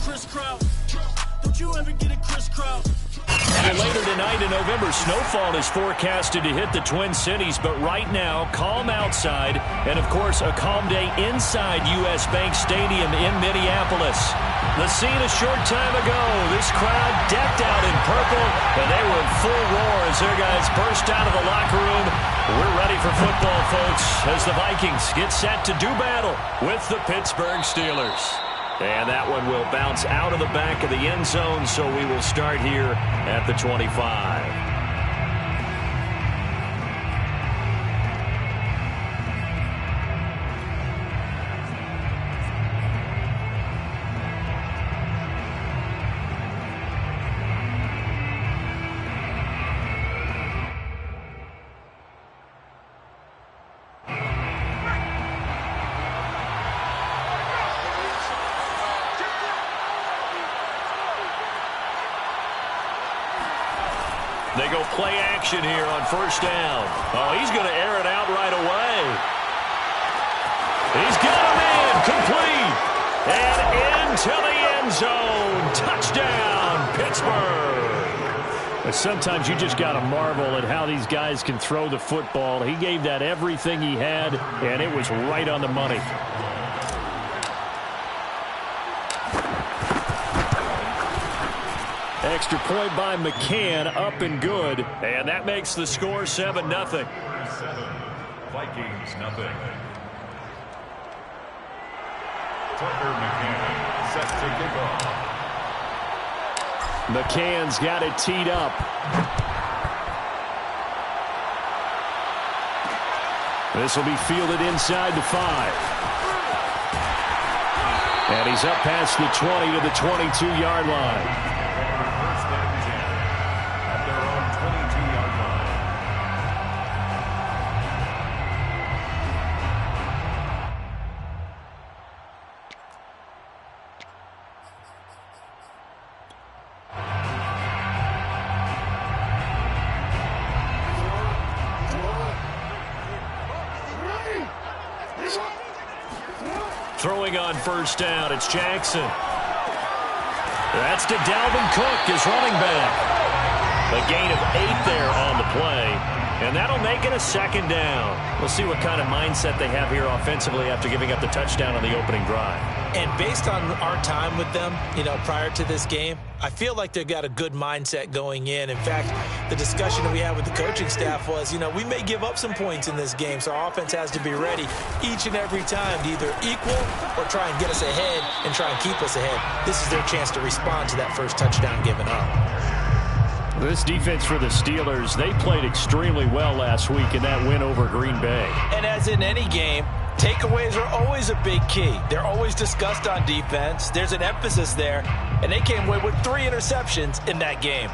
Don't you ever get a crisscross. Well, later tonight in November, snowfall is forecasted to hit the Twin Cities, but right now, calm outside, and of course, a calm day inside U.S. Bank Stadium in Minneapolis. The scene a short time ago, this crowd decked out in purple, and they were in full roar as their guys burst out of the locker room. We're ready for football, folks, as the Vikings get set to do battle with the Pittsburgh Steelers. And that one will bounce out of the back of the end zone, so we will start here at the 25. They go play action here on first down. Oh, he's going to air it out right away. He's got a man complete. And into the end zone. Touchdown, Pittsburgh. Sometimes you just got to marvel at how these guys can throw the football. He gave that everything he had, and it was right on the money. Extra point by McCann, up and good. And that makes the score 7-0. Vikings, nothing. Tucker McCann set to kick off. McCann's got it teed up. This will be fielded inside the 5. And he's up past the 20 to the 22-yard line. Throwing on first down, it's Jackson. That's to Dalvin Cook, his running back. A gain of 8 there on the play, and that'll make it a second down. We'll see what kind of mindset they have here offensively after giving up the touchdown on the opening drive. And based on our time with them, prior to this game, I feel like they've got a good mindset going in. In fact, the discussion that we had with the coaching staff was, we may give up some points in this game, so our offense has to be ready each and every time to either equal or try and get us ahead and try and keep us ahead. This is their chance to respond to that first touchdown given up. This defense for the Steelers, they played extremely well last week in that win over Green Bay. And as in any game, takeaways are always a big key. They're always discussed on defense. There's an emphasis there, and they came away with 3 interceptions in that game.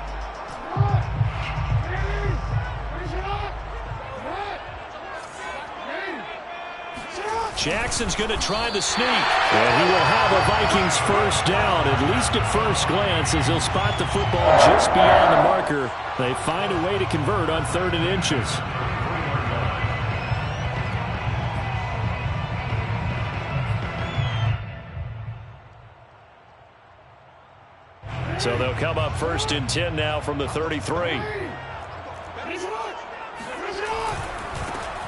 Jackson's going to try the sneak. And he will have a Vikings first down, at least at first glance, as he'll spot the football just beyond the marker. They find a way to convert on 3rd and inches. So they'll come up 1st and 10 now from the 33.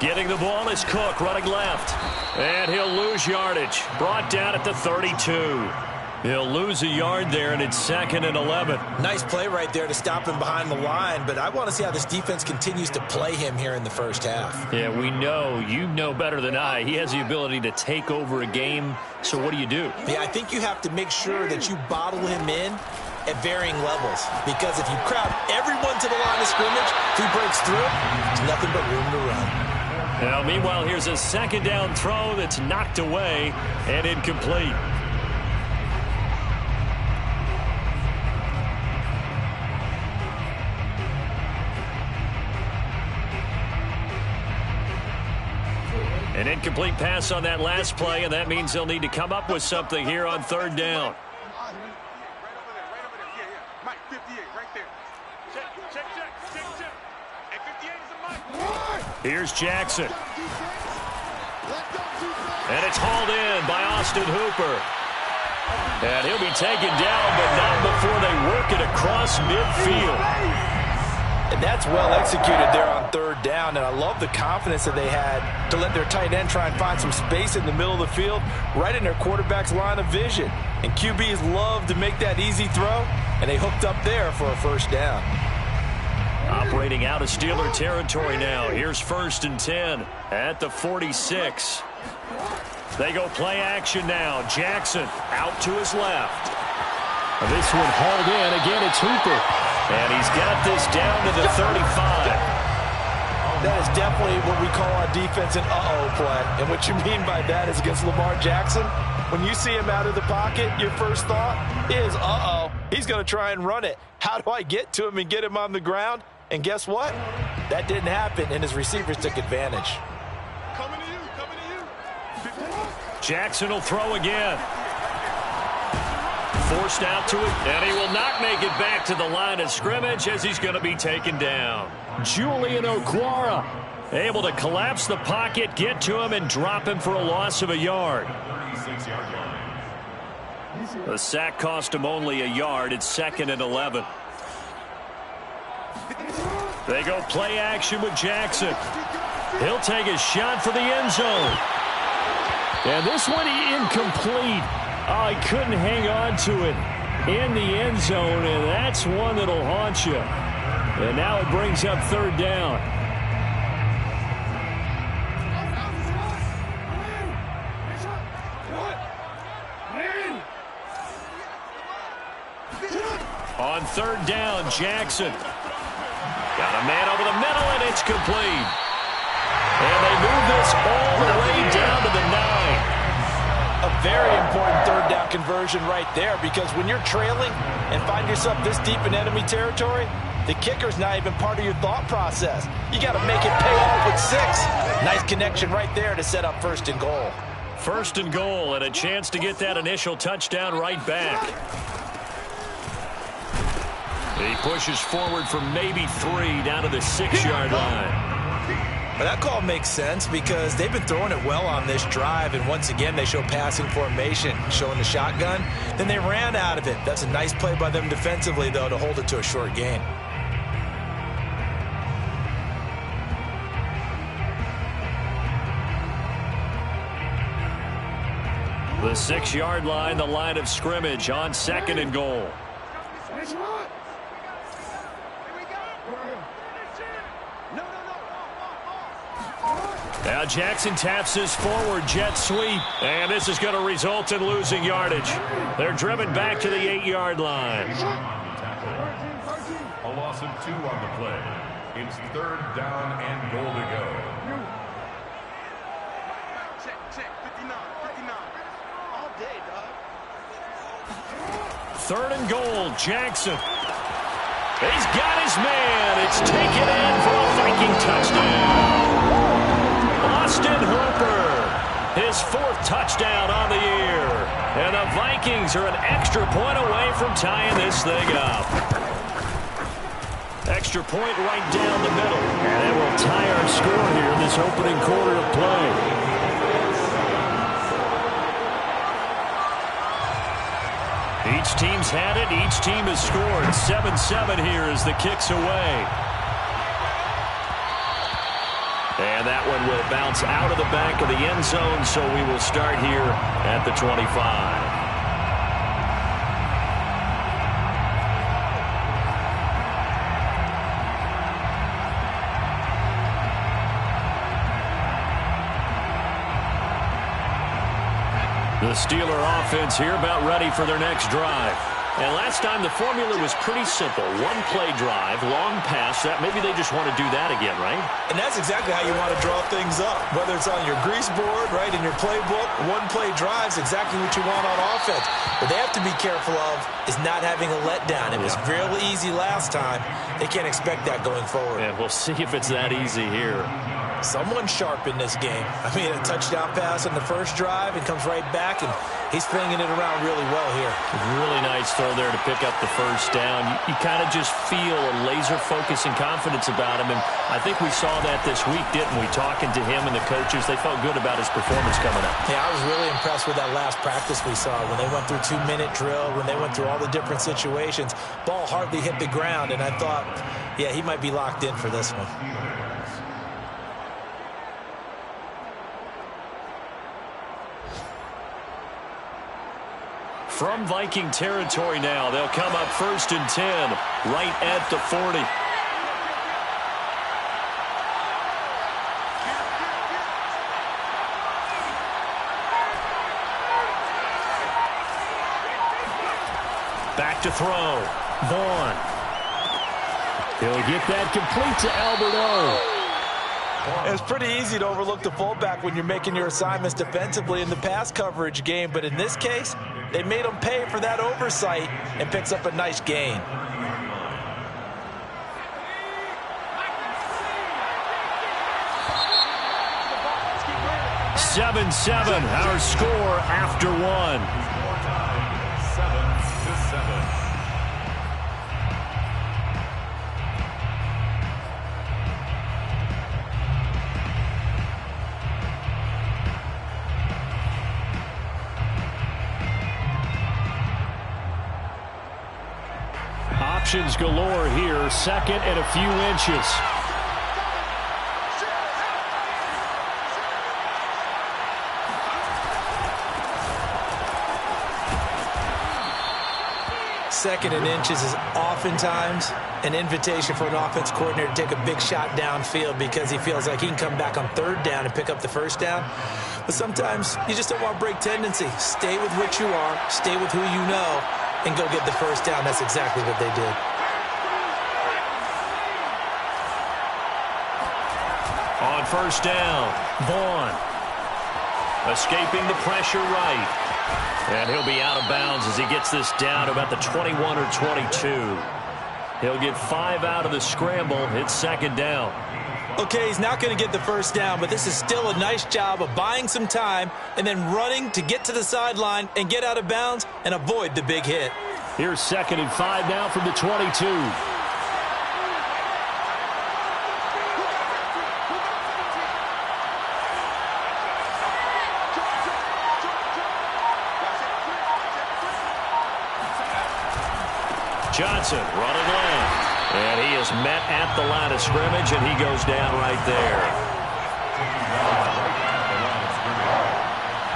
Getting the ball is Cook, running left. And he'll lose yardage. Brought down at the 32. He'll lose a yard there, and it's 2nd and 11. Nice play right there to stop him behind the line, but I want to see how this defense continues to play him here in the first half. Yeah, we know. You know better than I. He has the ability to take over a game, so what do you do? Yeah, I think you have to make sure that you bottle him in at varying levels, because if you crowd everyone to the line of scrimmage, if he breaks through, there's nothing but room to run. Now, meanwhile, here's a second down throw that's knocked away and incomplete. An incomplete pass on that last play, and that means they'll need to come up with something here on 3rd down. Here's Jackson. And it's hauled in by Austin Hooper. And he'll be taken down, but not before they work it across midfield. And that's well executed there on third down, and I love the confidence that they had to let their tight end try and find some space in the middle of the field, right in their quarterback's line of vision. And QBs love to make that easy throw, and they hooked up there for a first down. Operating out of Steeler territory now. Here's 1st and 10 at the 46. They go play action now. Jackson out to his left. This one hauled in. Again, it's Hooper. And he's got this down to the 35. That is definitely what we call on defense an uh-oh play. And what you mean by that is against Lamar Jackson, when you see him out of the pocket, your first thought is, uh-oh, he's going to try and run it. How do I get to him and get him on the ground? And guess what? That didn't happen, and his receivers took advantage. Coming to you. Jackson will throw again. Forced out to it, and he will not make it back to the line of scrimmage as he's going to be taken down. Julian Okwara able to collapse the pocket, get to him, and drop him for a loss of a yard. 36-yard line. The sack cost him only a yard. It's 2nd and 11. They go play action with Jackson. He'll take a shot for the end zone. And this one incomplete. Oh, he couldn't hang on to it in the end zone, and that's one that'll haunt you. And now it brings up 3rd down. On 3rd down, Jackson. Got a man over the middle, and it's complete. And they move this all the way down to the 9. A very important 3rd down conversion right there, because when you're trailing and find yourself this deep in enemy territory, the kicker's not even part of your thought process. You got to make it pay off with 6. Nice connection right there to set up 1st and goal. 1st and goal, and a chance to get that initial touchdown right back. He pushes forward for maybe 3 down to the 6-yard line. But that call makes sense because they've been throwing it well on this drive, and once again they show passing formation, showing the shotgun. Then they ran out of it. That's a nice play by them defensively, though, to hold it to a short gain. The 6-yard line, the line of scrimmage on 2nd and goal. Now Jackson taps this forward jet sweep, and this is going to result in losing yardage. They're driven back to the 8-yard line. A loss of 2 on the play. It's 3rd down and goal to go. Check, 59. All day, dog. 3rd and goal, Jackson. He's got his man. It's taken in for a Viking touchdown. Austin Hooper, his 4th touchdown on the year. And the Vikings are an extra point away from tying this thing up. Extra point right down the middle. And it will tie our score here in this opening quarter of play. Each team's had it. Each team has scored. 7-7 here as the kick's away. And that one will bounce out of the back of the end zone, so we will start here at the 25. The Steeler offense here about ready for their next drive. And last time the formula was pretty simple. 1-play drive, long pass. That maybe they just want to do that again, right? And that's exactly how you want to draw things up. Whether it's on your grease board, right, in your playbook, 1-play drives exactly what you want on offense. What they have to be careful of is not having a letdown. It was real easy last time. They can't expect that going forward. And we'll see if it's that easy here. Someone's sharp in this game. I mean, a touchdown pass on the first drive and comes right back, and he's flinging it around really well here. Really nice throw there to pick up the first down. You kind of just feel a laser focus and confidence about him, and I think we saw that this week, didn't we? Talking to him and the coaches, they felt good about his performance coming up. Yeah, I was really impressed with that last practice we saw when they went through 2-minute drill, when they went through all the different situations. Ball hardly hit the ground, and I thought, yeah, he might be locked in for this one. From Viking territory now, they'll come up 1st and 10, right at the 40. Back to throw. Vaughn. He'll get that complete to Albert O. It's pretty easy to overlook the fullback when you're making your assignments defensively in the pass coverage game, but in this case, they made him pay for that oversight and picks up a nice gain. Seven, our score after one. 7-7. Options galore here. 2nd and a few inches. Second and inches is oftentimes an invitation for an offense coordinator to take a big shot downfield because he feels like he can come back on 3rd down and pick up the 1st down. But sometimes you just don't want to break tendency. Stay with what you are, stay with who you know, and go get the 1st down. That's exactly what they did. On 1st down, Vaughn. Escaping the pressure right. And he'll be out of bounds as he gets this down to about the 21 or 22. He'll get 5 out of the scramble. It's 2nd down. Okay, he's not going to get the 1st down, but this is still a nice job of buying some time and then running to get to the sideline and get out of bounds and avoid the big hit. Here's 2nd and 5 now from the 22. Johnson running left. And he is met at the line of scrimmage, and he goes down right there.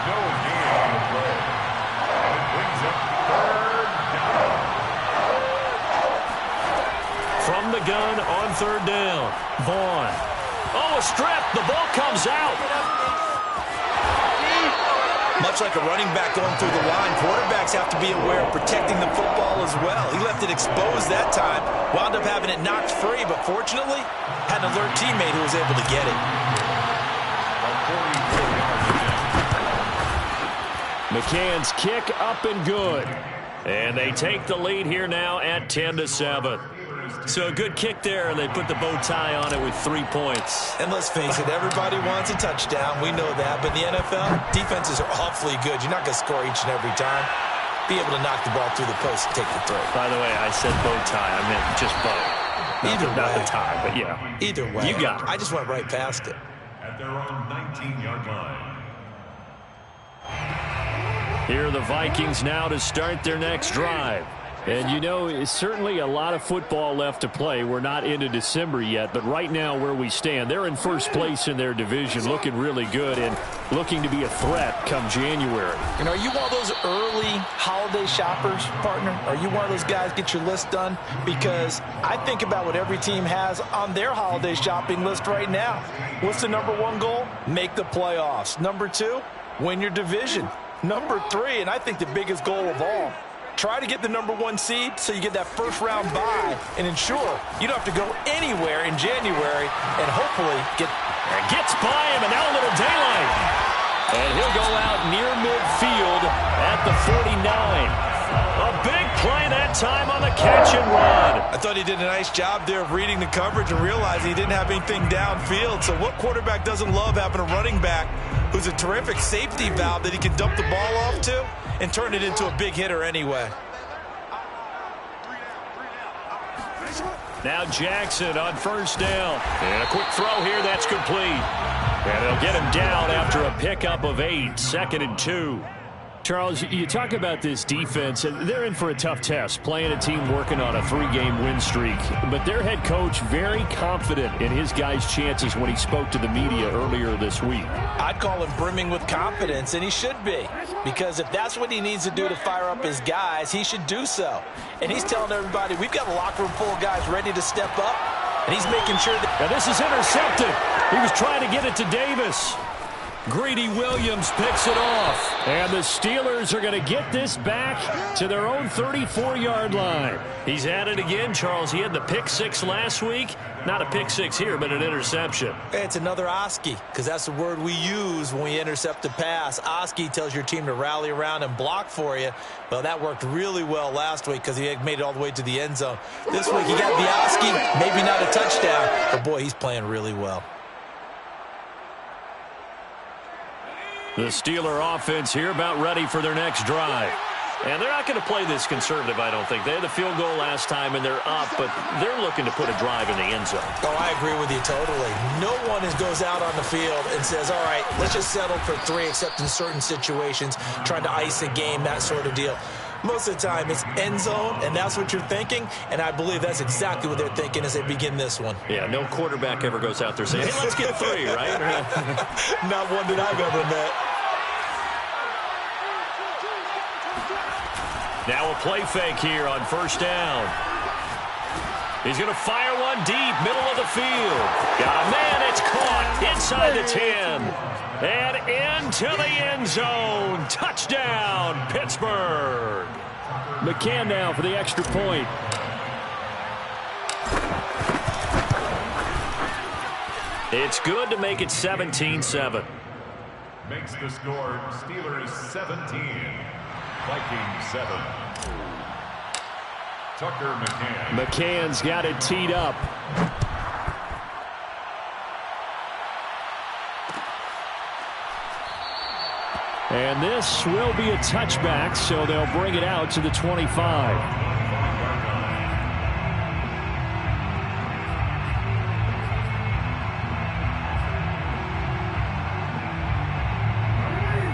No gain on the play. It brings up 3rd down. From the gun on 3rd down, Vaughn. Oh, a strip. The ball comes out. Much like a running back going through the line, quarterbacks have to be aware of protecting the football as well. He left it exposed that time, wound up having it knocked free, but fortunately, had an alert teammate who was able to get it. McCann's kick up and good. And they take the lead here now at 10-7. So a good kick there, and they put the bow tie on it with 3 points. And let's face it, everybody wants a touchdown. We know that. But in the NFL, defenses are awfully good. You're not going to score each and every time. Be able to knock the ball through the post and take the throw. By the way, I said bow tie. I meant just bow. Not the tie, but yeah. Either way. You got it. I just went right past it. At their own 19-yard line. Here are the Vikings now to start their next drive. And, you know, it's certainly a lot of football left to play. We're not into December yet, but right now where we stand, they're in 1st place in their division, looking really good and looking to be a threat come January. And are you one of those early holiday shoppers, partner? Are you one of those guys get your list done? Because I think about what every team has on their holiday shopping list right now. What's the #1 goal? Make the playoffs. #2, win your division. #3, and I think the biggest goal of all, try to get the #1 seed so you get that 1st-round bye and ensure you don't have to go anywhere in January and hopefully gets by him, and now a little daylight. And he'll go out near midfield at the 49. A big play that time on the catch and run. I thought he did a nice job there of reading the coverage and realizing he didn't have anything downfield. So what quarterback doesn't love having a running back who's a terrific safety valve that he can dump the ball off to and turn it into a big hitter anyway? Now Jackson on first down. And a quick throw here. That's complete. And they'll get him down after a pickup of 8. 2nd and 2. Charles, you talk about this defense, and they're in for a tough test, playing a team working on a 3-game win streak. But their head coach very confident in his guys' chances when he spoke to the media earlier this week. I'd call him brimming with confidence, and he should be. Because if that's what he needs to do to fire up his guys, he should do so. And he's telling everybody, we've got a locker room full of guys ready to step up, and he's making sure that... Now this is intercepted. He was trying to get it to Davis. Greedy Williams picks it off. And the Steelers are going to get this back to their own 34-yard line. He's at it again, Charles. He had the pick 6 last week. Not a pick 6 here, but an interception. It's another Oski, because that's the word we use when we intercept a pass. Oski tells your team to rally around and block for you. Well, that worked really well last week because he had made it all the way to the end zone. This week he got the Oski, maybe not a touchdown, but boy, he's playing really well. The Steeler offense here about ready for their next drive. And they're not going to play this conservative, I don't think. They had the field goal last time, and they're up, but they're looking to put a drive in the end zone. Oh, I agree with you totally. No one goes out on the field and says, all right, let's just settle for 3, except in certain situations, trying to ice a game, that sort of deal. Most of the time, it's end zone, and that's what you're thinking, and I believe that's exactly what they're thinking as they begin this one. Yeah, no quarterback ever goes out there saying, hey, let's get 3, right? Not one that I've ever met. Now a play fake here on first down. He's going to fire one deep, middle of the field. Got a man, it's caught inside the 10. And into the end zone. Touchdown, Pittsburgh. McCann now for the extra point. It's good to make it 17-7. Makes the score Steelers 17, Vikings 7. Tucker McCann. McCann's got it teed up. And this will be a touchback, so they'll bring it out to the 25.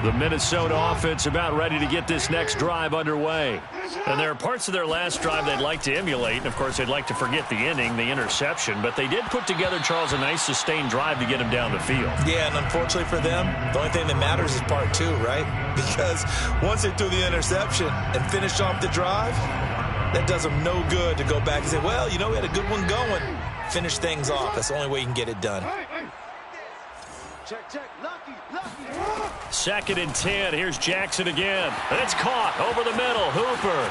The Minnesota offense about ready to get this next drive underway. And there are parts of their last drive they'd like to emulate. And, of course, they'd like to forget the inning, the interception. But they did put together, Charles, a nice sustained drive to get him down the field. Yeah, and unfortunately for them, the only thing that matters is part 2, right? Because once they threw the interception and finished off the drive, that does them no good to go back and say, well, you know, we had a good one going. Finish things off. That's the only way you can get it done. Check, check. Lucky. 2nd and 10. Here's Jackson again. And it's caught over the middle. Hooper.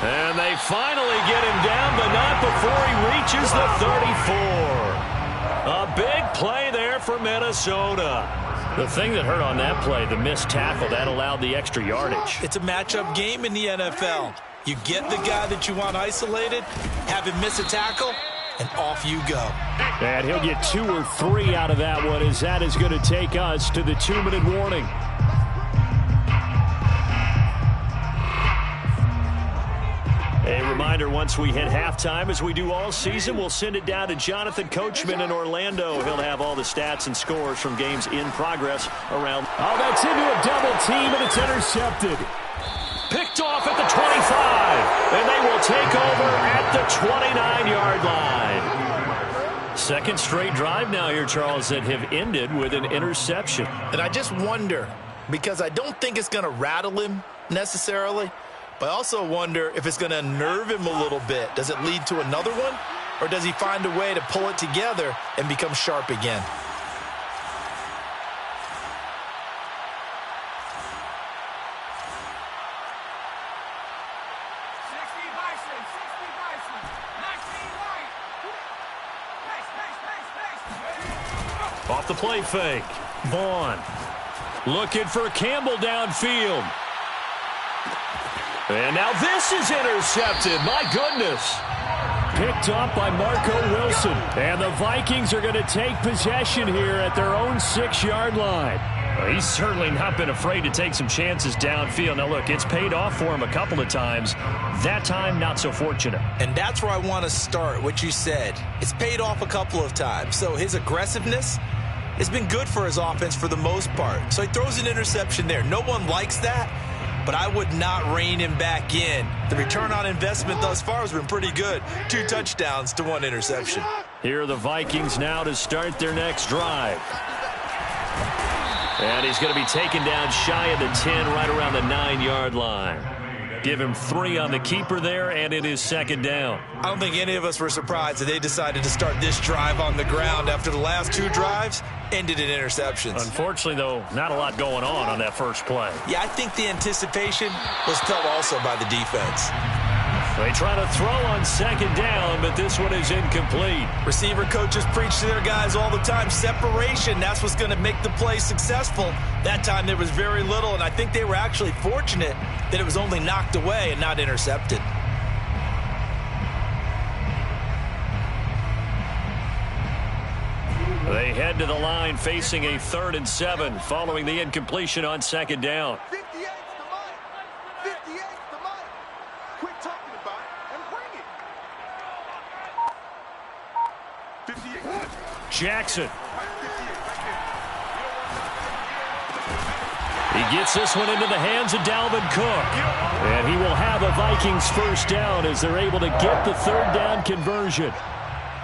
And they finally get him down, but not before he reaches the 34. A big play there for Minnesota. The thing that hurt on that play, the missed tackle, that allowed the extra yardage. It's a matchup game in the NFL. You get the guy that you want isolated, have him miss a tackle, and off you go. And he'll get 2 or 3 out of that one, as that is going to take us to the 2-minute warning. A reminder, once we hit halftime, as we do all season, we'll send it down to Jonathan Coachman in Orlando. He'll have all the stats and scores from games in progress around. Oh, that's into a double team, and it's intercepted. Picked off at the 25, and they will take over at the 29-yard line. Second straight drive now here, Charles, that have ended with an interception. And I just wonder, because I don't think it's going to rattle him necessarily, but I also wonder if it's going to unnerve him a little bit. Does it lead to another one, or does he find a way to pull it together and become sharp again? Off the play fake. Vaughn looking for Campbell downfield. And now this is intercepted. My goodness. Picked off by Marco Wilson. And the Vikings are going to take possession here at their own 6-yard line. Well, he's certainly not been afraid to take some chances downfield. Now, look, it's paid off for him a couple of times. That time, not so fortunate. And that's where I want to start, what you said. It's paid off a couple of times. So his aggressiveness has been good for his offense for the most part. So he throws an interception there. No one likes that, but I would not rein him back in. The return on investment thus far has been pretty good. 2 touchdowns to 1 interception. Here are the Vikings now to start their next drive. And he's going to be taken down shy of the 10, right around the 9-yard line. Give him 3 on the keeper there, and it is 2nd down. I don't think any of us were surprised that they decided to start this drive on the ground after the last 2 drives ended in interceptions. Unfortunately, though, not a lot going on that first play. Yeah, I think the anticipation was felt also by the defense. They try to throw on 2nd down, but this one is incomplete. Receiver coaches preach to their guys all the time. Separation, that's what's going to make the play successful. That time there was very little, and I think they were actually fortunate that it was only knocked away and not intercepted. They head to the line facing a 3rd and 7 following the incompletion on 2nd down. 58's the mic. 58's the mic. Quit talking about it and bring it. 58. Jackson. He gets this one into the hands of Dalvin Cook. And he will have a Vikings 1st down as they're able to get the 3rd down conversion.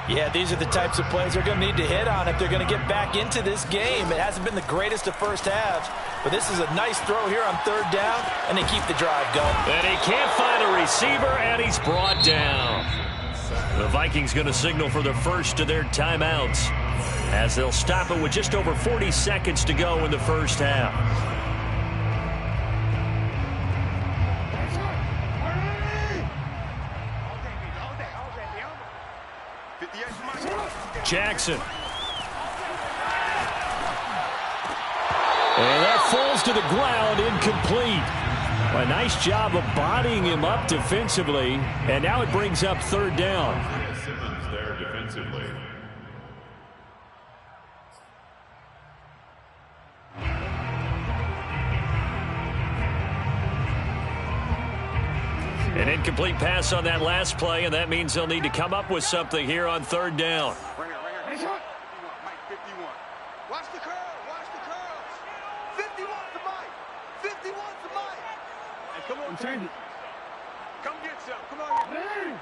Yeah, these are the types of plays they're going to need to hit on if they're going to get back into this game. It hasn't been the greatest of first halves, but this is a nice throw here on 3rd down, and they keep the drive going. And he can't find a receiver, and he's brought down. The Vikings going to signal for the first of their timeouts as they'll stop it with just over 40 seconds to go in the first half. Jackson. And that falls to the ground, incomplete. A nice job of bodying him up defensively, and now it brings up 3rd down. Simmons there defensively. An incomplete pass on that last play, and that means they'll need to come up with something here on 3rd down. Right here. Mike 51. Watch the curl. Watch the curls. 51's the mic. 51's the mic. Hey, come on, Tandy. Come get some. Come on here.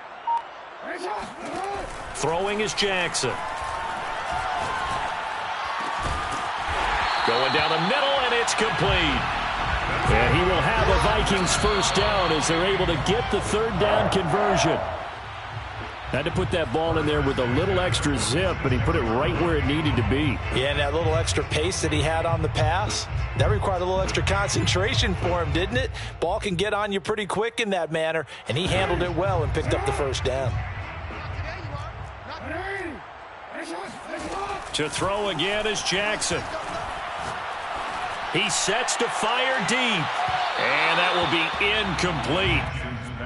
Throwing is Jackson. Going down the middle, and it's complete. And he will have a Vikings 1st down as they're able to get the 3rd down conversion. Had to put that ball in there with a little extra zip, but he put it right where it needed to be. Yeah, and that little extra pace that he had on the pass, that required a little extra concentration for him, didn't it? Ball can get on you pretty quick in that manner, and he handled it well and picked up the 1st down. To throw again is Jackson. He sets to fire deep, and that will be incomplete.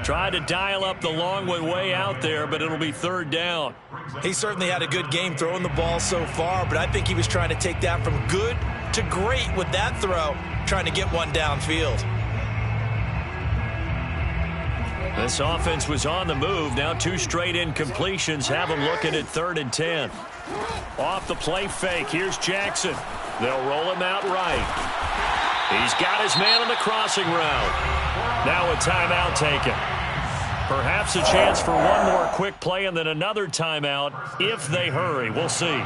Tried to dial up the long way out there, but it'll be 3rd down. He certainly had a good game throwing the ball so far, but I think he was trying to take that from good to great with that throw, trying to get one downfield. This offense was on the move. Now 2 straight incompletions have them looking at 3rd and 10. Off the play fake, here's Jackson. They'll roll him out right. He's got his man on the crossing route. Now a timeout taken. Perhaps a chance for one more quick play and then another timeout if they hurry. We'll see.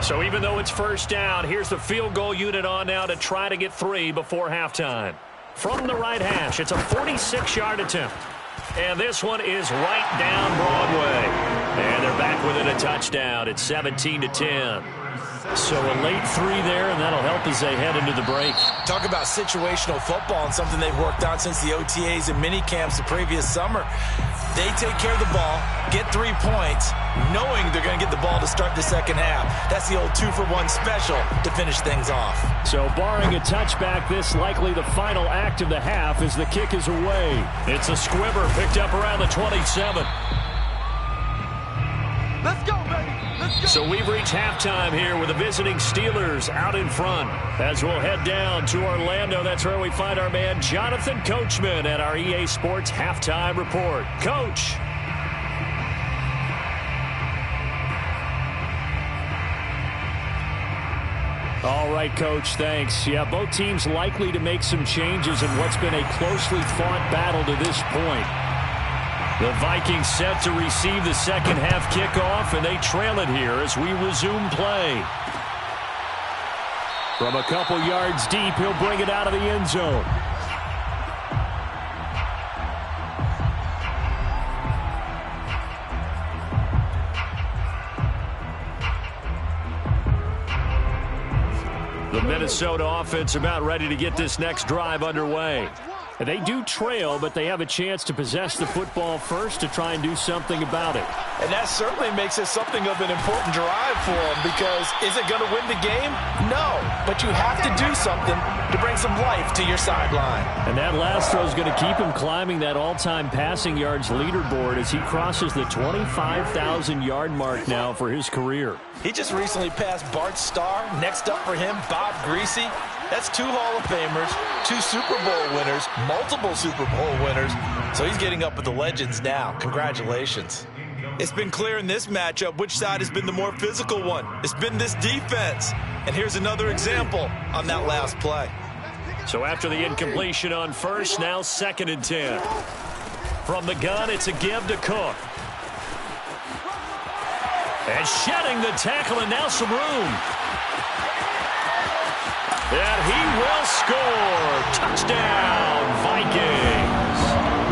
So even though it's 1st down, here's the field goal unit on now to try to get 3 before halftime. From the right hash, it's a 46-yard attempt. And this one is right down Broadway. And they're back within a touchdown. It's 17-10. So a late 3 there, and that'll help as they head into the break. Talk about situational football and something they've worked on since the OTAs and mini camps the previous summer. They take care of the ball, get 3 points, knowing they're going to get the ball to start the second half. That's the old 2-for-1 special to finish things off. So barring a touchback, this likely the final act of the half as the kick is away. It's a squibber picked up around the 27. Let's go, baby. Let's go. So we've reached halftime here with the visiting Steelers out in front. As we'll head down to Orlando, that's where we find our man Jonathan Coachman at our EA Sports Halftime Report. Coach. All right, Coach, thanks. Yeah, both teams likely to make some changes in what's been a closely fought battle to this point. The Vikings set to receive the second half kickoff, and they trail it here as we resume play. From a couple yards deep, he'll bring it out of the end zone. The Minnesota offense about ready to get this next drive underway. They do trail, but they have a chance to possess the football first to try and do something about it. And that certainly makes it something of an important drive for them, because is it going to win the game? No, but you have to do something to bring some life to your sideline. And that last throw is going to keep him climbing that all-time passing yards leaderboard as he crosses the 25,000-yard mark now for his career. He just recently passed Bart Starr. Next up for him, Bob Greasy. That's 2 Hall of Famers, 2 Super Bowl winners, multiple Super Bowl winners. So he's getting up with the legends now. Congratulations. It's been clear in this matchup which side has been the more physical one. It's been this defense. And here's another example on that last play. So after the incompletion on first, now 2nd and 10. From the gun, it's a give to Cook. And shedding the tackle, and now some room. And he will score. Touchdown, Vikings.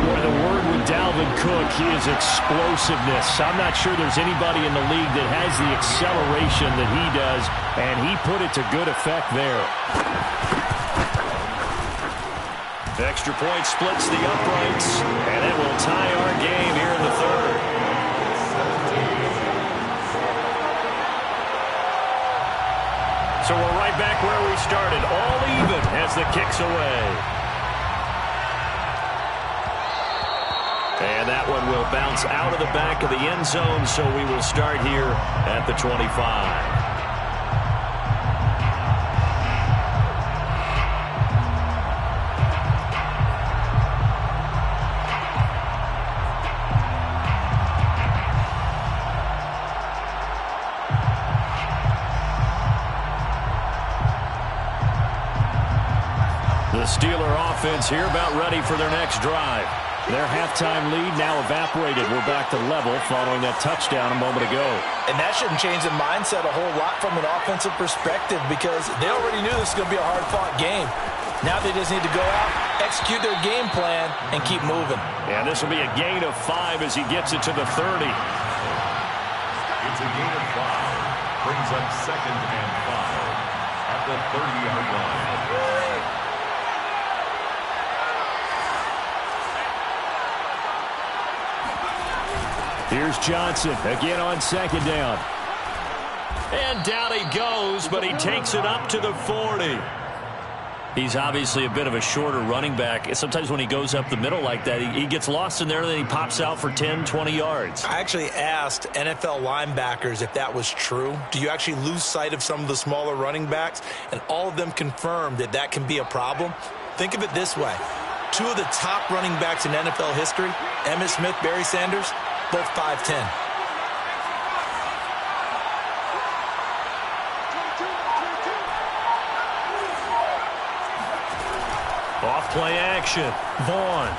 Boy, the word with Dalvin Cook, he is explosiveness. I'm not sure there's anybody in the league that has the acceleration that he does, and he put it to good effect there. Extra point splits the uprights, and it will tie our game here in the third. So we're right back where we started, all even as the kick's away. And that one will bounce out of the back of the end zone, so we will start here at the 25. The Steeler offense here about ready for their next drive. Their halftime lead now evaporated. We're back to level following that touchdown a moment ago. And that shouldn't change the mindset a whole lot from an offensive perspective, because they already knew this was going to be a hard-fought game. Now they just need to go out, execute their game plan, and keep moving. And this will be a gain of 5 as he gets it to the 30. It's a gain of 5. Brings up 2nd and 5 at the 30-yard line. Here's Johnson again on 2nd down. And down he goes, but he takes it up to the 40. He's obviously a bit of a shorter running back. Sometimes when he goes up the middle like that, he gets lost in there, and then he pops out for 10, 20 yards. I actually asked NFL linebackers if that was true. Do you actually lose sight of some of the smaller running backs? And all of them confirmed that that can be a problem. Think of it this way. 2 of the top running backs in NFL history, Emmitt Smith, Barry Sanders, both 5'10". Off-play action. Vaughn.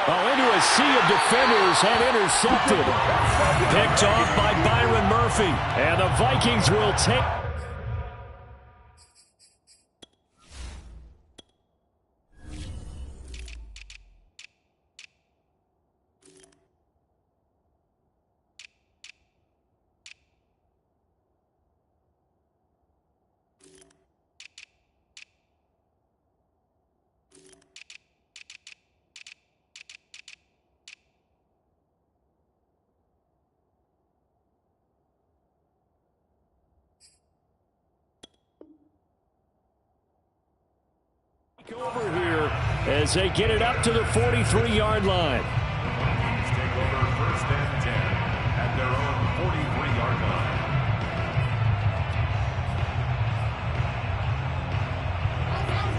Oh, into a sea of defenders and intercepted. Picked off by Byron Murphy. And the Vikings will take... Over here as they get it up to the 43-yard line. Take over 1st and 10 at their own 43-yard line.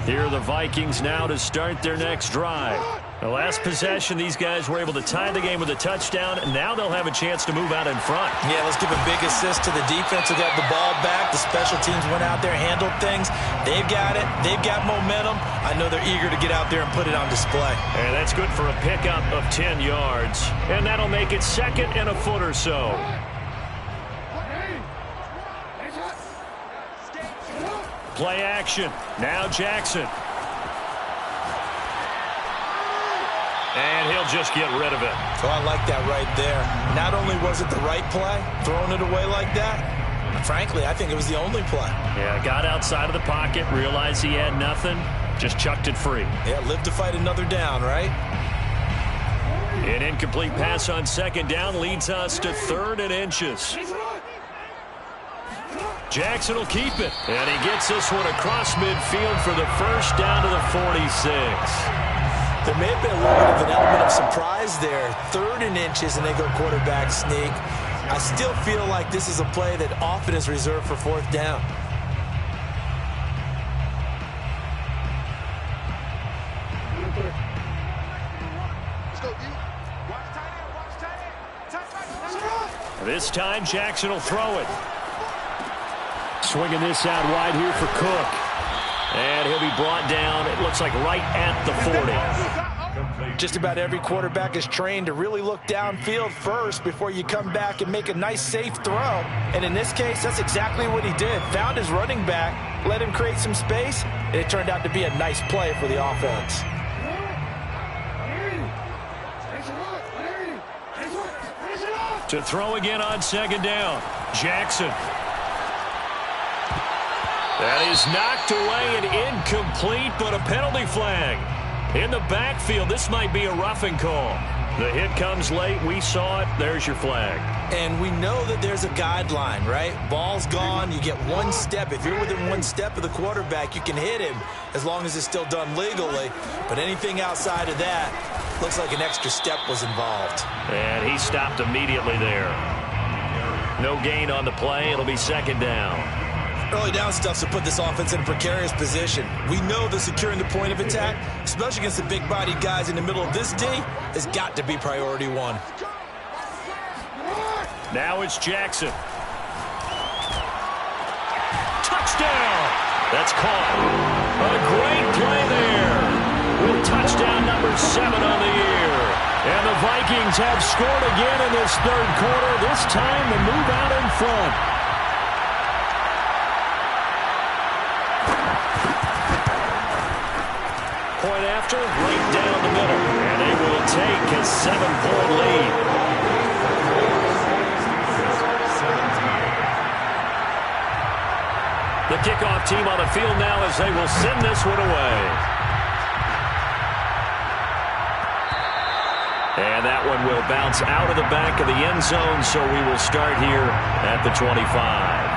Here are the Vikings now to start their next drive. The last possession, these guys were able to tie the game with a touchdown, and now they'll have a chance to move out in front. Yeah, let's give a big assist to the defense who got the ball back. The special teams went out there, handled things. They've got it. They've got momentum. I know they're eager to get out there and put it on display. And that's good for a pickup of 10 yards. And that'll make it 2nd and a foot or so. Play action. Now Jackson. And he'll just get rid of it. So I like that right there. Not only was it the right play, throwing it away like that, frankly, I think it was the only play. Yeah, got outside of the pocket, realized he had nothing, just chucked it free. Yeah, live to fight another down, right? An incomplete pass on 2nd down leads us to 3rd and inches. Jackson will keep it. And he gets this one across midfield for the 1st down to the 46. There may have been a little bit of an element of surprise there. 3rd and inches, and they go quarterback sneak. I still feel like this is a play that often is reserved for 4th down. This time, Jackson will throw it. Swinging this out wide here for Cook. And he'll be brought down, it looks like right at the 40. Just about every quarterback is trained to really look downfield first before you come back and make a nice, safe throw. And in this case, that's exactly what he did. Found his running back, let him create some space, and it turned out to be a nice play for the offense. To throw again on 2nd down, Jackson. That is knocked away and incomplete, but a penalty flag. In the backfield, this might be a roughing call. The hit comes late. We saw it. There's your flag. And we know that there's a guideline, right? Ball's gone. You get 1 step. If you're within 1 step of the quarterback, you can hit him as long as it's still done legally. But anything outside of that, looks like an extra step was involved. And he stopped immediately there. No gain on the play. It'll be 2nd down. Early down stuff's to put this offense in a precarious position. We know that securing the point of attack, especially against the big-bodied guys in the middle of this D, has got to be priority 1. Now it's Jackson. Touchdown! That's caught. A great play there. With touchdown number 7 on the year. And the Vikings have scored again in this 3rd quarter. This time to move out in front. Point after, right down the middle. And they will take a 7-point lead. The kickoff team on the field now as they will send this one away. And that one will bounce out of the back of the end zone, so we will start here at the 25.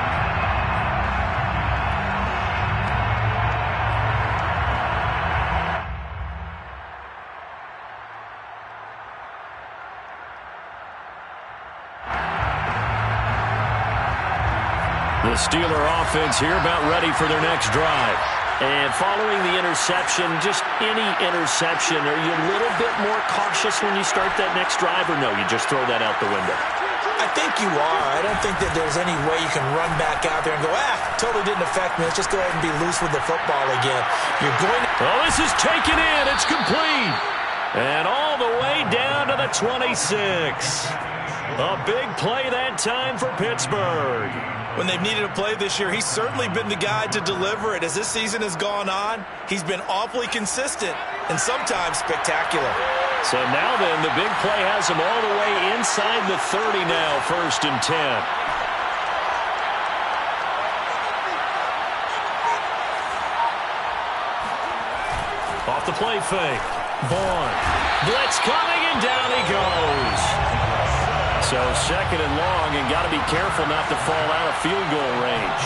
The Steeler offense here about ready for their next drive. And following the interception, just any interception, are you a little bit more cautious when you start that next drive, or no, you just throw that out the window? I think you are. I don't think that there's any way you can run back out there and go, totally didn't affect me. Let's just go ahead and be loose with the football again. You're going to... Oh, this is taken in. It's complete. And all the way down to the 26. A big play that time for Pittsburgh. When they've needed a play this year, he's certainly been the guy to deliver it. As this season has gone on, he's been awfully consistent and sometimes spectacular. So now then, the big play has him all the way inside the 30 now, 1st and 10. Off the play fake. Vaughn. Blitz coming, and down he goes. So 2nd and long, and got to be careful not to fall out of field goal range.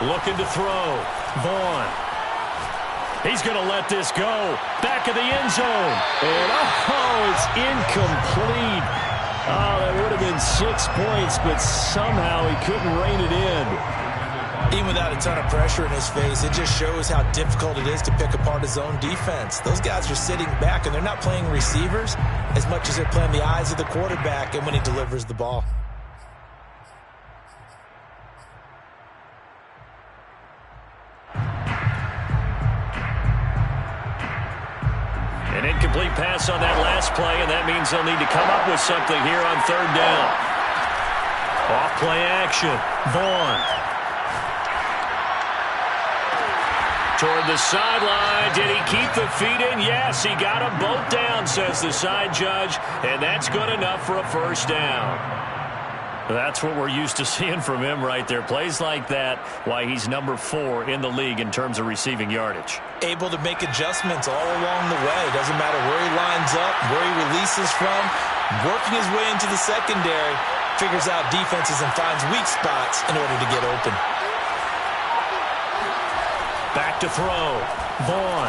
Looking to throw. Vaughn. He's going to let this go. Back of the end zone. And, it's incomplete. Oh, that would have been 6 points, but somehow he couldn't rein it in. Even without a ton of pressure in his face, it just shows how difficult it is to pick apart his own defense. Those guys are sitting back, and they're not playing receivers as much as they're playing the eyes of the quarterback and when he delivers the ball. An incomplete pass on that last play, and that means they'll need to come up with something here on third down. Off play action. Vaughn. Toward the sideline. Did he keep the feet in? Yes, he got them both down, says the side judge, and that's good enough for a first down. That's what we're used to seeing from him right there. Plays like that, why he's number 4 in the league in terms of receiving yardage. Able to make adjustments all along the way. Doesn't matter where he lines up, where he releases from. Working his way into the secondary, figures out defenses and finds weak spots in order to get open. Back to throw. Vaughn.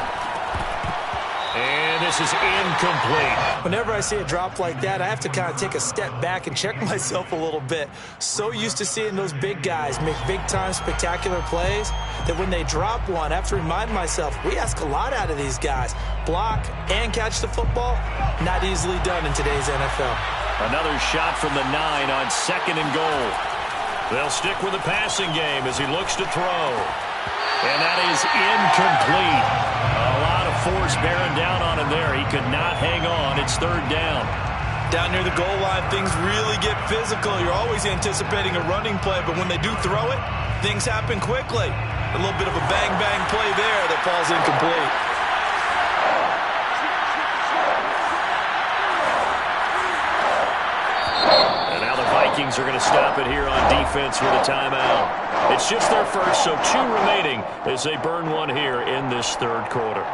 And this is incomplete. Whenever I see a drop like that, I have to kind of take a step back and check myself a little bit. So used to seeing those big guys make big-time spectacular plays that when they drop one, I have to remind myself, we ask a lot out of these guys. Block and catch the football, not easily done in today's NFL. Another shot from the 9 on 2nd and goal. They'll stick with the passing game as he looks to throw. And that is incomplete. A lot of force bearing down on him there. He could not hang on. It's third down. Down near the goal line, things really get physical. You're always anticipating a running play, but when they do throw it, things happen quickly. A little bit of a bang-bang play there that falls incomplete. And now the Vikings are going to stop it here on defense with a timeout. It's just their first, so 2 remaining as they burn one here in this third quarter.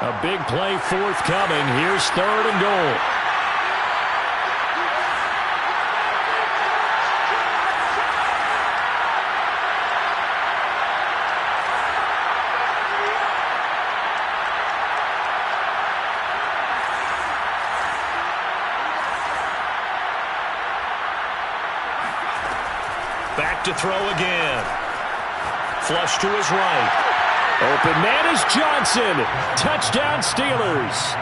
A big play forthcoming. Here's 3rd and goal. Back to throw again. Flush to his right. Open man is Johnson. Touchdown Steelers.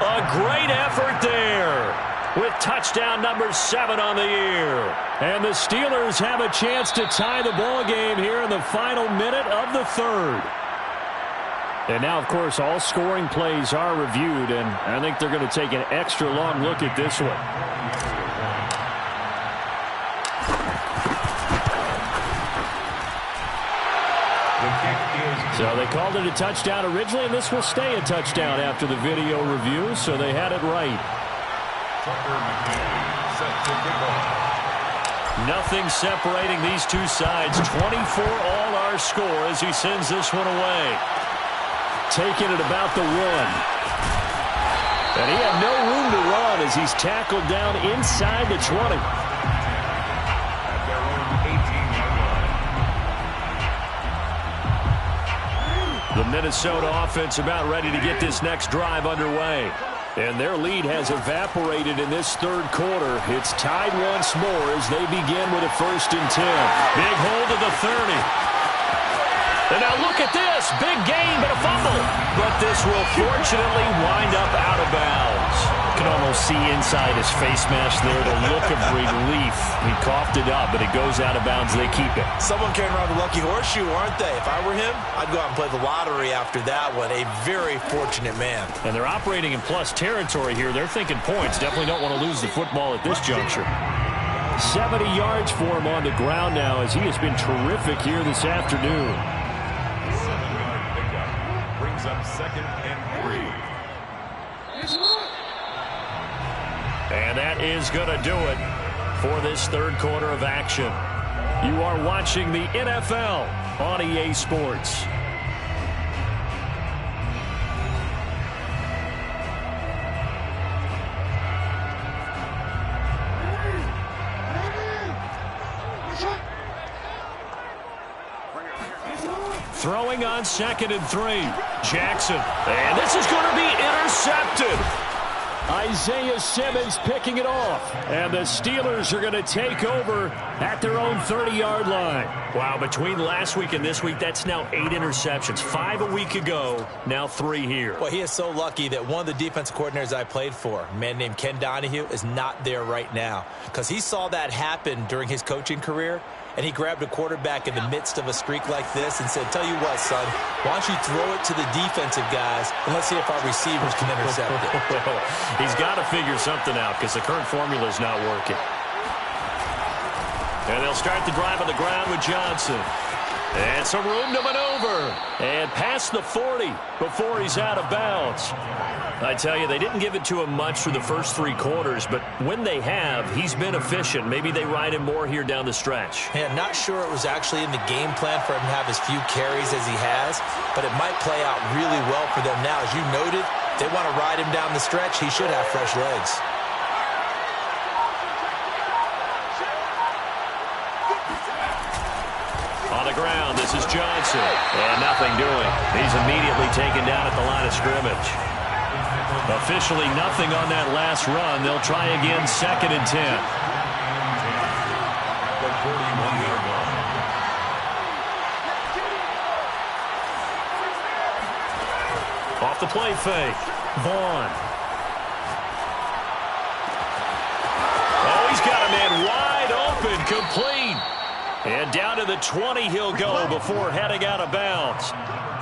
A great effort there with touchdown number 7 on the year. And the Steelers have a chance to tie the ball game here in the final minute of the third. And now, of course, all scoring plays are reviewed, and I think they're going to take an extra long look at this one. So they called it a touchdown originally, and this will stay a touchdown after the video review, so they had it right. Nothing separating these two sides. 24 all our score as he sends this one away. Taking it about the 1. And he had no room to run as he's tackled down inside the 20. The Minnesota offense about ready to get this next drive underway. And their lead has evaporated in this third quarter. It's tied once more as they begin with a 1st and 10. Big hold of the 30. And now look at this. Big gain, but a fumble. But this will fortunately wind up out of bounds. You can almost see inside his face mask there the look of relief. He coughed it up, but it goes out of bounds. They keep it. Someone came around the lucky horseshoe, aren't they? If I were him, I'd go out and play the lottery after that one. A very fortunate man. And they're operating in plus territory here. They're thinking points. Definitely don't want to lose the football at this juncture. 70 yards for him on the ground now as he has been terrific here this afternoon. 7-yard pickup brings up 2nd and 3. And that is going to do it for this third quarter of action. You are watching the NFL on EA Sports. Throwing on 2nd and 3. Jackson. And this is going to be intercepted. Isaiah Simmons picking it off. And the Steelers are going to take over at their own 30-yard line. Wow, between last week and this week, that's now 8 interceptions. 5 a week ago, now 3 here. Well, he is so lucky that one of the defensive coordinators I played for, a man named Ken Donahue, is not there right now. Because he saw that happen during his coaching career, and he grabbed a quarterback in the midst of a streak like this and said, tell you what, son, why don't you throw it to the defensive guys, and let's see if our receivers can intercept it. He's got to figure something out because the current formula is not working. And they'll start the drive on the ground with Johnson. And some room to maneuver. And past the 40 before he's out of bounds. I tell you, they didn't give it to him much through the first 3 quarters, but when they have, he's been efficient. Maybe they ride him more here down the stretch. Yeah, not sure it was actually in the game plan for him to have as few carries as he has, but it might play out really well for them now. As you noted, they want to ride him down the stretch. He should have fresh legs. On the ground, this is Johnson. And nothing doing. He's immediately taken down at the line of scrimmage. Officially nothing on that last run. They'll try again, 2nd and 10. The 41-yard line. Off the play fake. Vaughn. Oh, he's got a man wide open, complete. And down to the 20 he'll go before heading out of bounds.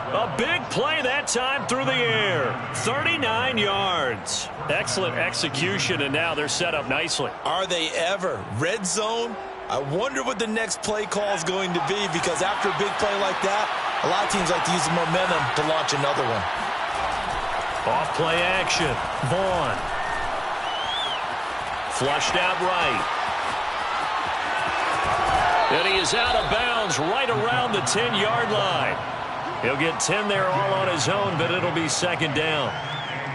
A big play that time through the air. 39 yards. Excellent execution, and now they're set up nicely. Are they ever? Red zone? I wonder what the next play call is going to be, because after a big play like that, a lot of teams like to use the momentum to launch another one. Off play action. Vaughn. Flushed out right. And he is out of bounds right around the 10-yard line. He'll get 10 there all on his own, but it'll be 2nd down.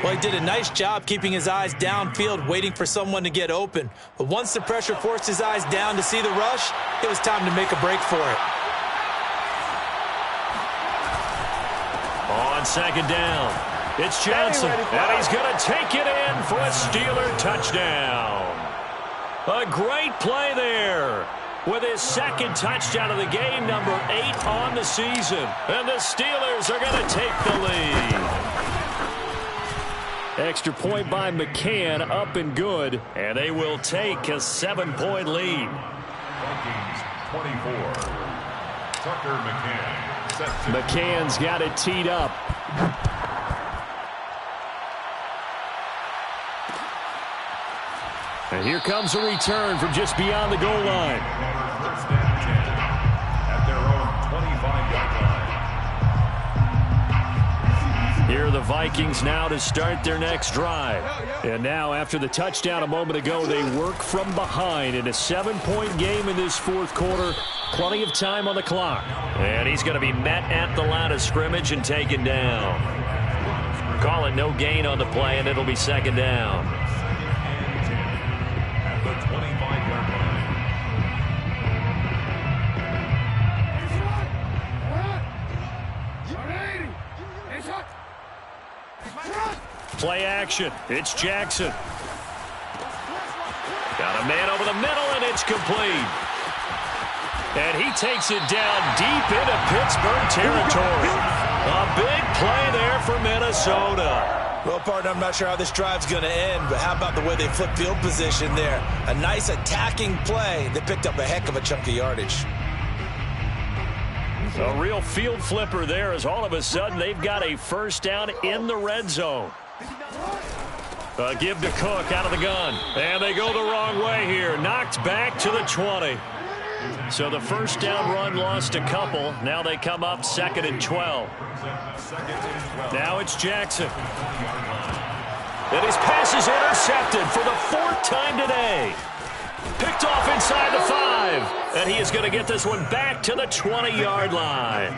Well, he did a nice job keeping his eyes downfield, waiting for someone to get open. But once the pressure forced his eyes down to see the rush, it was time to make a break for it. On 2nd down, it's Johnson, and he's going to take it in for a Steeler touchdown. A great play there, with his 2nd touchdown of the game, number 8 on the season. And the Steelers are going to take the lead. Extra point by McCann, up and good, and they will take a 7-point lead. Vikings 24. Tucker McCann. Set to McCann's got it teed up. And here comes a return from just beyond the goal line. First and 10 at their own 25-yard line. Here are the Vikings now to start their next drive. And now, after the touchdown a moment ago, they work from behind in a 7-point game in this 4th quarter. Plenty of time on the clock. And he's going to be met at the line of scrimmage and taken down. Call it no gain on the play, and it'll be 2nd down. At the 25-yard line. Play action. It's Jackson. Got a man over the middle, and it's complete. And he takes it down deep into Pittsburgh territory. A big play there for Minnesota. Well, partner, I'm not sure how this drive's going to end, but how about the way they flip field position there? A nice attacking play that picked up a heck of a chunk of yardage. A real field flipper there, as all of a sudden they've got a first down in the red zone. A give to Cook out of the gun. And they go the wrong way here. Knocked back to the 20. So the first down run lost a couple. Now they come up 2nd and 12. Now it's Jackson. And his pass is intercepted for the 4th time today. Picked off inside the 5. And he is going to get this one back to the 20-yard line.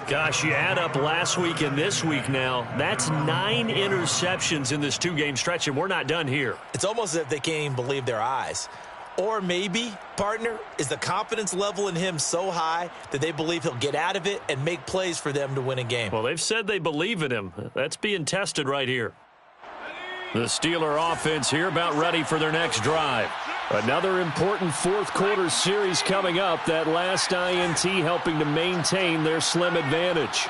Gosh, you add up last week and this week now, that's 9 interceptions in this 2-game stretch, and we're not done here. It's almost as if they can't even believe their eyes. Or maybe, partner, is the confidence level in him so high that they believe he'll get out of it and make plays for them to win a game? Well, they've said they believe in him. That's being tested right here. The Steeler offense here about ready for their next drive. Another important fourth-quarter series coming up. That last INT helping to maintain their slim advantage.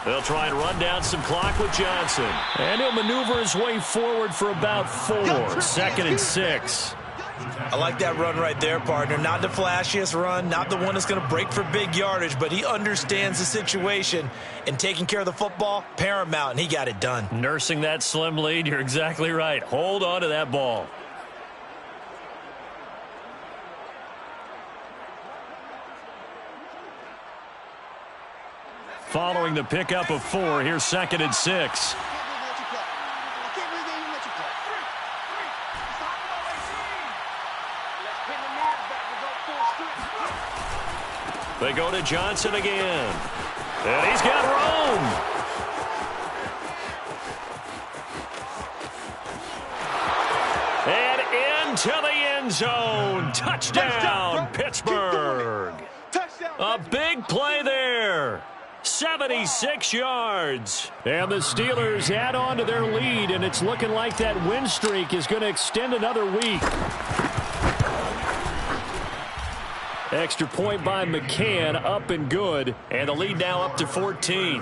They'll try and run down some clock with Johnson. And he'll maneuver his way forward for about 4. 2nd and 6. I like that run right there, partner. Not the flashiest run, not the one that's going to break for big yardage, but he understands the situation, and taking care of the football, paramount, and he got it done. Nursing that slim lead, you're exactly right. Hold on to that ball. Following the pickup of 4, here's 2nd and 6. They go to Johnson again. And he's got room. And into the end zone. Touchdown, Pittsburgh. A big play there. 76 yards. And the Steelers add on to their lead, and it's looking like that win streak is going to extend another week. Extra point by McCann, up and good. And the lead now up to 14.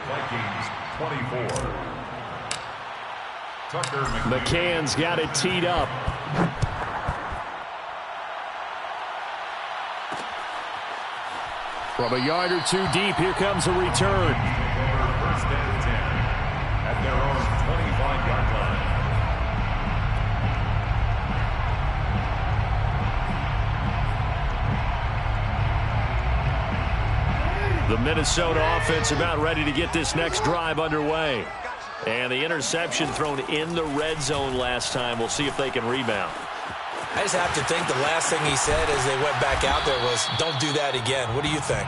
Vikings 24. Tucker McCann's got it teed up. From a yard or two deep, here comes a return. First and 10 at their own 25-yard line. The Minnesota offense about ready to get this next drive underway. And the interception thrown in the red zone last time. We'll see if they can rebound. I just have to think the last thing he said as they went back out there was, don't do that again. What do you think?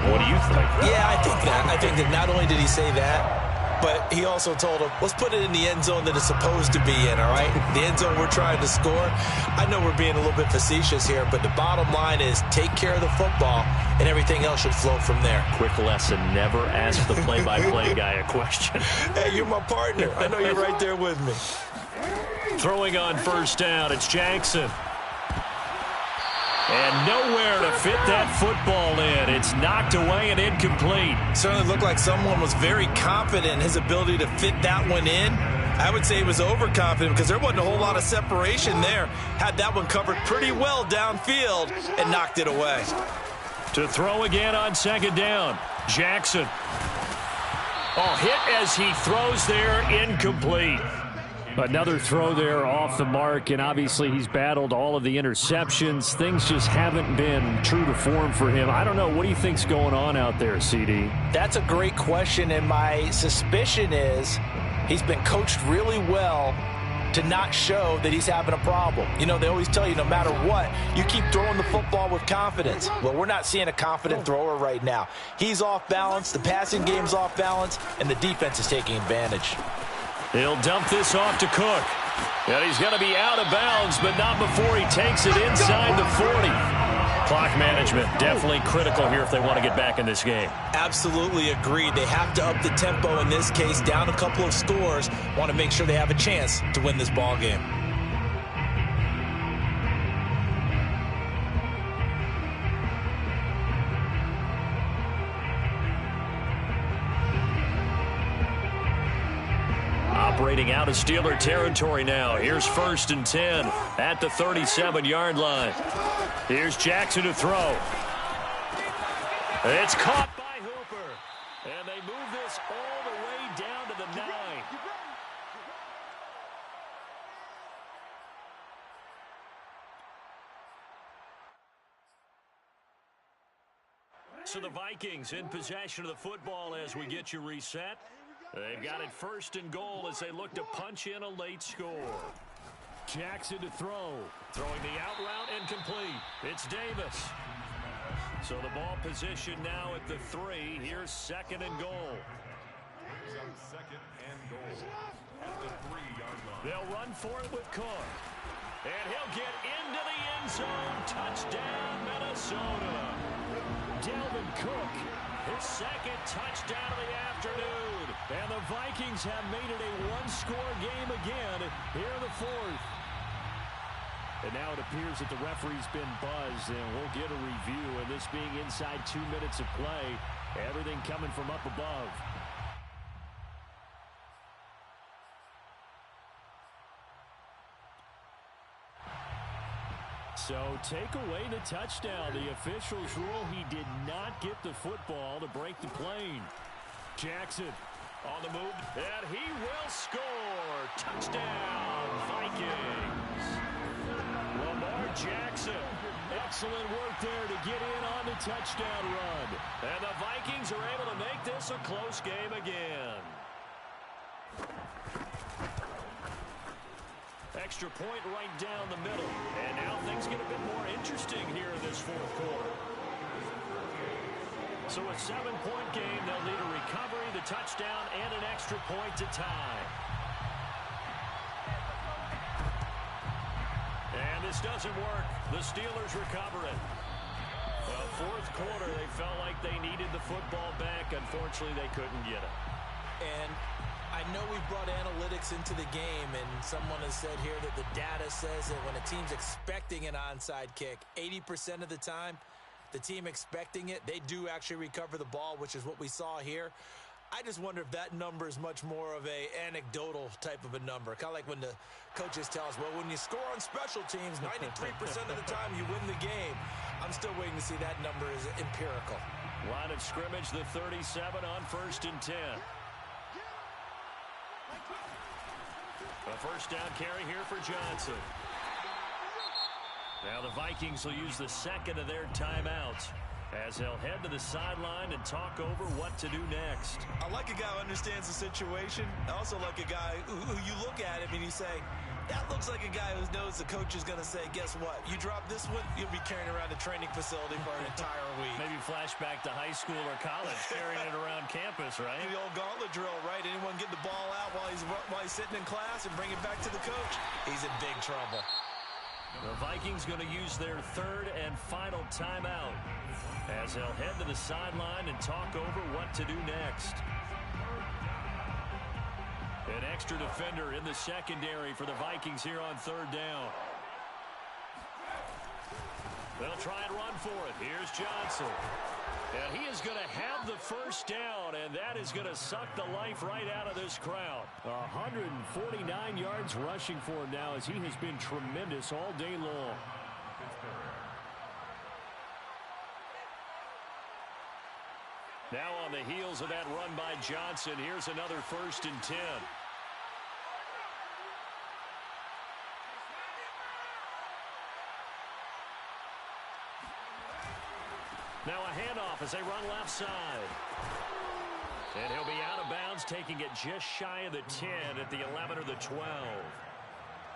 What do you think? Yeah, I think that. I think that not only did he say that, but he also told him, let's put it in the end zone that it's supposed to be in, all right? The end zone we're trying to score. I know we're being a little bit facetious here, but the bottom line is take care of the football, and everything else should flow from there. Quick lesson, never ask the play-by-play guy a question. Hey, you're my partner. I know you're right there with me. Throwing on first down, it's Jackson. And nowhere to fit that football in. It's knocked away and incomplete. Certainly looked like someone was very confident in his ability to fit that one in. I would say he was overconfident because there wasn't a whole lot of separation there. Had that one covered pretty well downfield and knocked it away. To throw again on second down, Jackson. Oh, hit as he throws there, incomplete. Another throw there off the mark, and obviously he's battled all of the interceptions. Things just haven't been true to form for him. I don't know. What do you think's going on out there, CD? That's a great question, and my suspicion is he's been coached really well to not show that he's having a problem. You know, they always tell you no matter what, you keep throwing the football with confidence. Well, we're not seeing a confident thrower right now. He's off balance, the passing game's off balance, and the defense is taking advantage. He'll dump this off to Cook. And he's going to be out of bounds, but not before he takes it inside the 40. Clock management definitely critical here if they want to get back in this game. Absolutely agreed. They have to up the tempo in this case, down a couple of scores. Want to make sure they have a chance to win this ball game. Operating out of Steeler territory now. Here's 1st and 10 at the 37-yard line. Here's Jackson to throw. It's caught by Hooper. And they move this all the way down to the 9. So the Vikings in possession of the football as we get you reset. They've got it 1st and goal as they look to punch in a late score. Jackson to throw. Throwing the out route and complete. It's Davis. So the ball position now at the 3. Here's 2nd and goal. brings up second and goal at the 3-yard line. They'll run for it with Cook. And he'll get into the end zone. Touchdown, Minnesota. Dalvin Cook, his second touchdown of the afternoon. And the Vikings have made it a one-score game again here in the fourth. And now it appears that the referee's been buzzed, and we'll get a review. And this being inside 2 minutes of play, everything coming from up above. So take away the touchdown. The officials rule he did not get the football to break the plane. Jackson on the move, and he will score. Touchdown, Vikings. Lamar Jackson. Excellent work there to get in on the touchdown run. And the Vikings are able to make this a close game again. Extra point right down the middle. And now things get a bit more interesting here in this fourth quarter. So a 7-point game, they'll need a recovery, the touchdown, and an extra point to tie. And this doesn't work. The Steelers recover it. Fourth quarter, they felt like they needed the football back. Unfortunately, they couldn't get it. And I know we've brought analytics into the game, and someone has said here that the data says that when a team's expecting an onside kick, 80% of the time, the team expecting it, they do actually recover the ball, which is what we saw here. I just wonder if that number is much more of a anecdotal type of a number. Kind of like when the coaches tell us, well, when you score on special teams, 93% of the time you win the game. I'm still waiting to see that number is empirical. Line of scrimmage, the 37 on 1st and 10. A first down carry here for Johnson. Now the Vikings will use the second of their timeouts as they'll head to the sideline and talk over what to do next. I like a guy who understands the situation. I also like a guy who you look at him and you say, that looks like a guy who knows the coach is going to say, guess what? You drop this one, you'll be carrying around the training facility for an entire week. Maybe flashback to high school or college, carrying it around campus, right? The old gauntlet drill, right? Anyone get the ball out while he's sitting in class and bring it back to the coach? He's in big trouble. The Vikings going to use their third and final timeout as they'll head to the sideline and talk over what to do next. An extra defender in the secondary for the Vikings here on third down. They'll try and run for it. Here's Johnson. And he is going to have the first down, and that is going to suck the life right out of this crowd. 149 yards rushing for him now as he has been tremendous all day long. Now on the heels of that run by Johnson, here's another 1st and 10. Now a handoff as they run left side. And he'll be out of bounds, taking it just shy of the 10 at the 11 or the 12.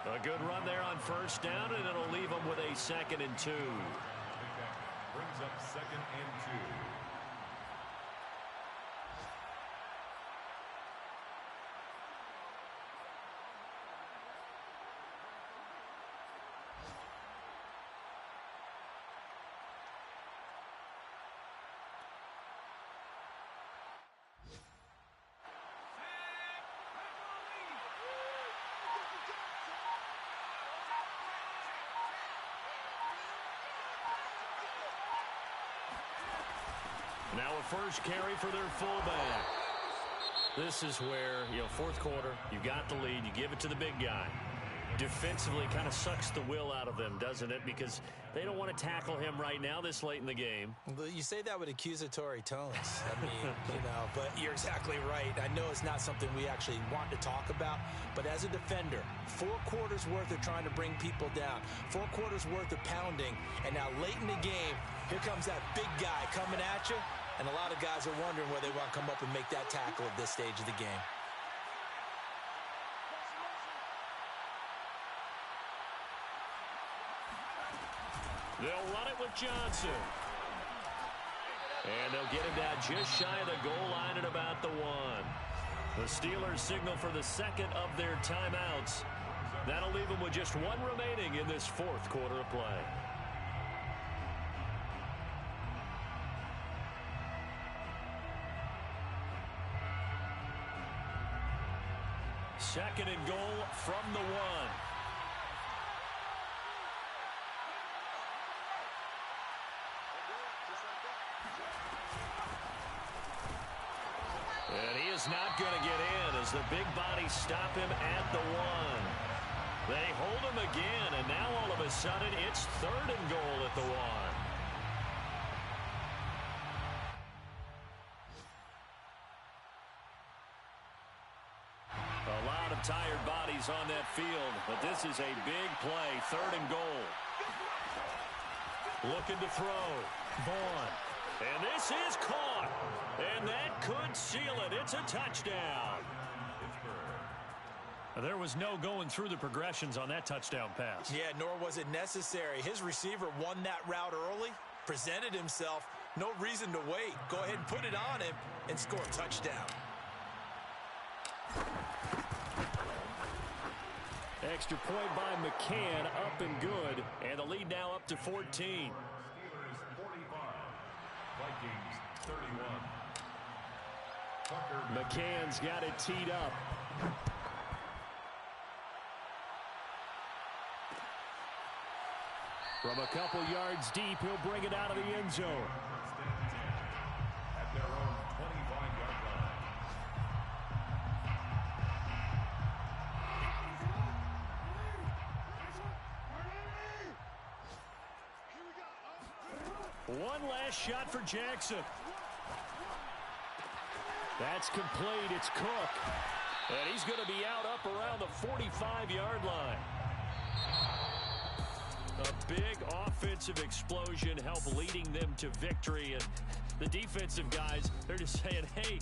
A good run there on first down, and it'll leave them with a 2nd and 2. Brings up 2nd and 2. Now a first carry for their fullback. This is where, fourth quarter, you got the lead, you give it to the big guy. Defensively kind of sucks the will out of them, doesn't it? Because they don't want to tackle him right now this late in the game. You say that with accusatory tones. I mean, but you're exactly right. I know it's not something we actually want to talk about, but as a defender, 4 quarters worth of trying to bring people down, 4 quarters worth of pounding, and now late in the game, here comes that big guy coming at you, and a lot of guys are wondering where they want to come up and make that tackle at this stage of the game. They'll run it with Johnson. And they'll get him down just shy of the goal line at about the 1. The Steelers signal for the second of their timeouts. That'll leave them with just one remaining in this fourth quarter of play. Second and goal from the 1. And he is not going to get in as the big bodies stop him at the 1. They hold him again, and now all of a sudden it's third and goal at the 1. A lot of tired bodies on that field, but this is a big play, third and goal. Looking to throw. Vaughn. And this is caught. And that could seal it. It's a touchdown. There was no going through the progressions on that touchdown pass. Yeah, nor was it necessary. His receiver won that route early, presented himself. No reason to wait. Go ahead and put it on him and score a touchdown. Extra point by McCann, up and good. And the lead now up to 14. Steelers 45, Vikings 31. McCann's got it teed up. From a couple yards deep, he'll bring it out of the end zone. At their own 25-yard line. One last shot for Jackson. That's complete. It's Cook. And he's going to be out up around the 45-yard line. A big offensive explosion helped leading them to victory. And the defensive guys, they're just saying, hey,